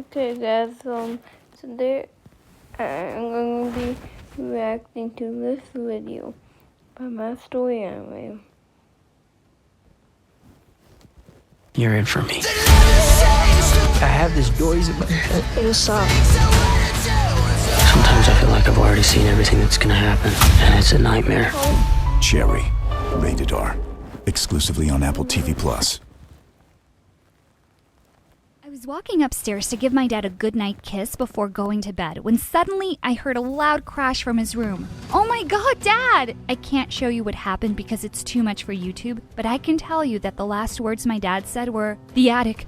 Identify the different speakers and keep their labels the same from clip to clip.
Speaker 1: Okay guys, today I'm going to be reacting to this video by My Story Anime.
Speaker 2: You're in for me. I have this noise in my head.
Speaker 3: It was soft.
Speaker 2: Sometimes I feel like I've already seen everything that's gonna happen, and it's a nightmare.
Speaker 4: Cherry, rated R, exclusively on Apple TV+.
Speaker 5: I was walking upstairs to give my dad a goodnight kiss before going to bed when suddenly I heard a loud crash from his room. Oh my god, Dad! I can't show you what happened because it's too much for YouTube, but I can tell you that the last words my dad said were, the attic,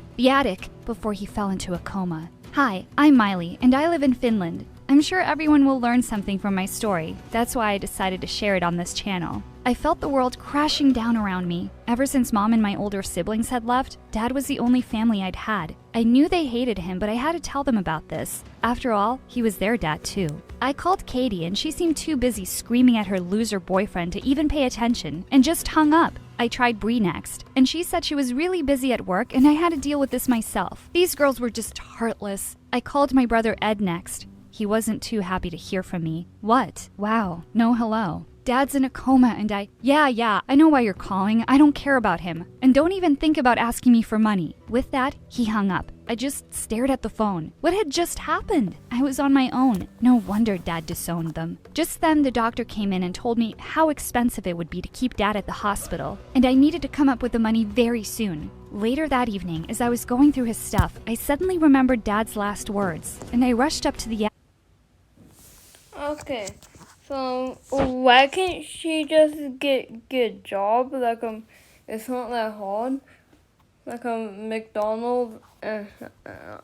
Speaker 5: before he fell into a coma. Hi, I'm Miley, and I live in Finland. I'm sure everyone will learn something from my story. That's why I decided to share it on this channel. I felt the world crashing down around me. Ever since Mom and my older siblings had left, Dad was the only family I'd had. I knew they hated him, but I had to tell them about this. After all, he was their dad too. I called Katie, and she seemed too busy screaming at her loser boyfriend to even pay attention, and just hung up. I tried Bree next, and she said she was really busy at work and I had to deal with this myself. These girls were just heartless. I called my brother Ed next. He wasn't too happy to hear from me. What? Wow, no hello. Dad's in a coma and Yeah, I know why you're calling. I don't care about him. And don't even think about asking me for money. With that, he hung up. I just stared at the phone. What had just happened? I was on my own. No wonder Dad disowned them. Just then, the doctor came in and told me how expensive it would be to keep Dad at the hospital, and I needed to come up with the money very soon. Later that evening, as I was going through his stuff, I suddenly remembered Dad's last words, and I rushed up to the
Speaker 1: Okay, so why can't she just get a job? It's not that hard. Like a McDonald's, I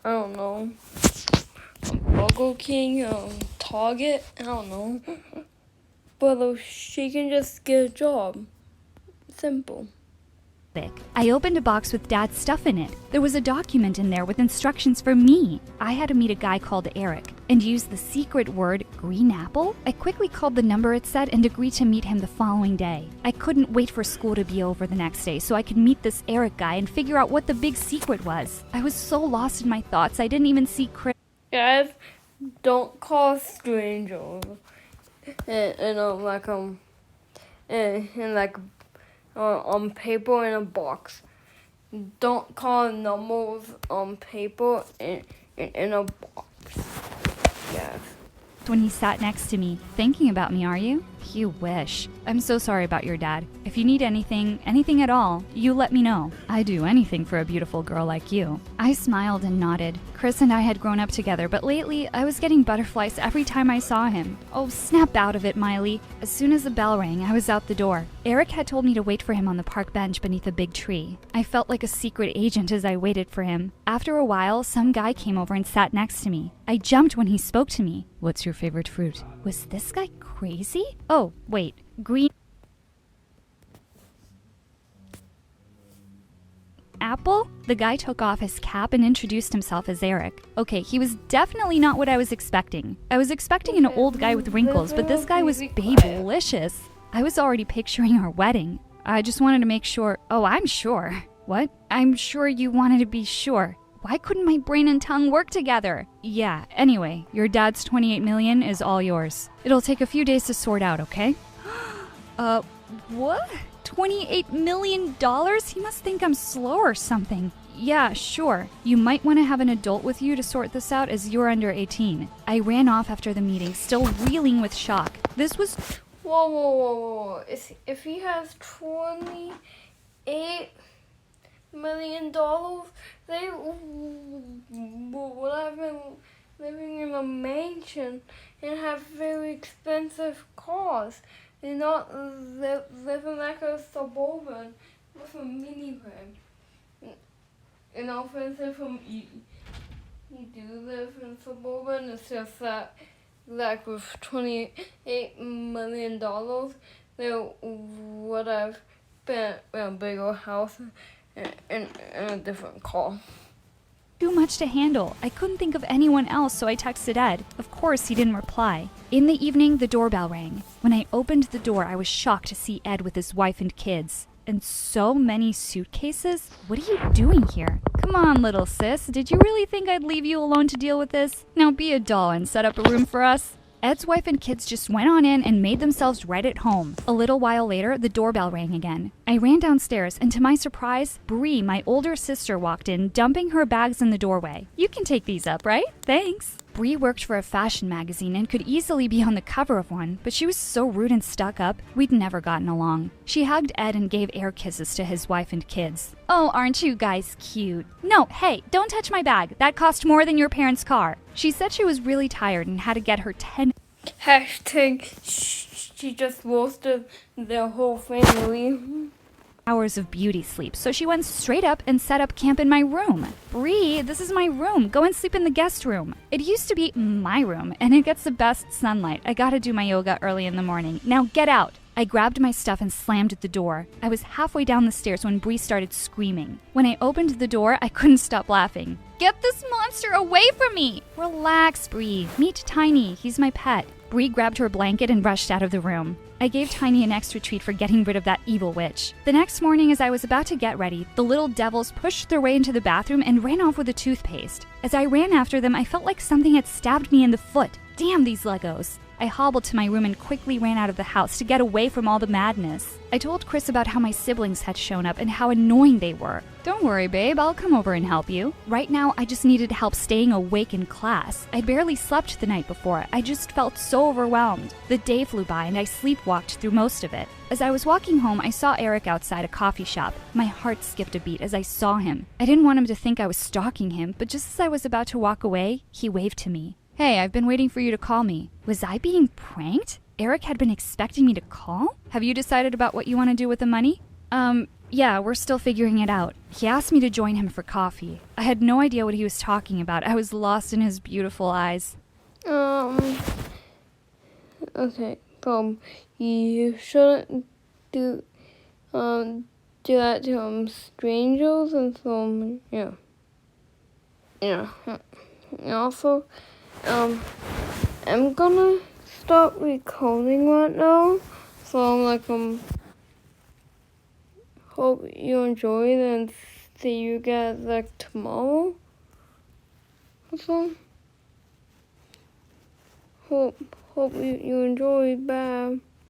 Speaker 1: don't know, Burger King, Target, I don't know. But she can just get a job. Simple.
Speaker 5: I opened a box with Dad's stuff in it. There was a document in there with instructions for me. I had to meet a guy called Eric and use the secret word green apple. I quickly called the number it said and agreed to meet him the following day. I couldn't wait for school to be over the next day so I could meet this Eric guy and figure out what the big secret was. I was so lost in my thoughts I didn't even see Chris.
Speaker 1: Guys, don't call strangers. On paper in a box. Don't call numbers on paper in a box. Yes.
Speaker 5: When he sat next to me. Thinking about me, are you? You wish. I'm so sorry about your dad. If you need anything at all, you let me know. I'd do anything for a beautiful girl like you. I smiled and nodded. Chris and I had grown up together, but lately I was getting butterflies every time I saw him. Oh, snap out of it, Miley. As soon as the bell rang, I was out the door. Eric had told me to wait for him on the park bench beneath a big tree. I felt like a secret agent as I waited for him. After a while, some guy came over and sat next to me. I jumped when he spoke to me. What's your favorite fruit? Was this guy crazy? Oh, wait. Green apple? The guy took off his cap and introduced himself as Eric. Okay, he was definitely not what I was expecting. I was expecting an old guy with wrinkles, but this guy was babelicious. I was already picturing our wedding. I just wanted to make sure. Oh, I'm sure. What? I'm sure you wanted to be sure. Why couldn't my brain and tongue work together? Yeah, anyway, your dad's 28 million is all yours. It'll take a few days to sort out, okay? What? $28 million? He must think I'm slow or something. Yeah, sure. You might want to have an adult with you to sort this out as you're under 18. I ran off after the meeting, still reeling with shock. This was...
Speaker 1: Whoa. If he has $28 million, they would have been living in a mansion and have very expensive cars. They're not living like a suburban with a minivan. For instance, you do live in suburban, it's just that like with $28 million, they would have been in a bigger house and a different car.
Speaker 5: Too much to handle. I couldn't think of anyone else, so I texted Ed. Of course, he didn't reply. In the evening, the doorbell rang. When I opened the door, I was shocked to see Ed with his wife and kids. And so many suitcases? What are you doing here? Come Come on, little sis. Did you really think I'd leave you alone to deal with this? Now be a doll and set up a room for us. Ed's wife and kids just went on in and made themselves right at home. A little while later, the doorbell rang again. I ran downstairs, and to my surprise, Bree, my older sister, walked in, dumping her bags in the doorway. You can take these up, right? Thanks. Bree worked for a fashion magazine and could easily be on the cover of one, but she was so rude and stuck up, we'd never gotten along. She hugged Ed and gave air kisses to his wife and kids. Oh, aren't you guys cute? No, hey, don't touch my bag. That cost more than your parents' car. She said she was really tired and had to get her 10
Speaker 1: Hashtag she just roasted their whole family.
Speaker 5: hours of beauty sleep, so she went straight up and set up camp in my room. Bree, this is my room. Go and sleep in the guest room. It used to be my room, and it gets the best sunlight. I gotta do my yoga early in the morning. Now get out. I grabbed my stuff and slammed at the door. I was halfway down the stairs when Bree started screaming. When I opened the door, I couldn't stop laughing. Get this monster away from me! Relax, Bree. Meet Tiny. He's my pet. Bree grabbed her blanket and rushed out of the room. I gave Tiny an extra treat for getting rid of that evil witch. The next morning, as I was about to get ready, the little devils pushed their way into the bathroom and ran off with a toothpaste. As I ran after them, I felt like something had stabbed me in the foot. Damn these Legos. I hobbled to my room and quickly ran out of the house to get away from all the madness. I told Chris about how my siblings had shown up and how annoying they were. Don't worry, babe, I'll come over and help you. Right now, I just needed help staying awake in class. I barely slept the night before. I just felt so overwhelmed. The day flew by and I sleepwalked through most of it. As I was walking home, I saw Eric outside a coffee shop. My heart skipped a beat as I saw him. I didn't want him to think I was stalking him, but just as I was about to walk away, he waved to me. Hey, I've been waiting for you to call me. Was I being pranked? Eric had been expecting me to call? Have you decided about what you want to do with the money? Yeah, we're still figuring it out. He asked me to join him for coffee. I had no idea what he was talking about. I was lost in his beautiful eyes.
Speaker 1: Okay, you shouldn't do that to, strangers and yeah. And also, I'm gonna stop recording right now, so hope you enjoyed and see you guys tomorrow. So, hope you enjoyed. Bye.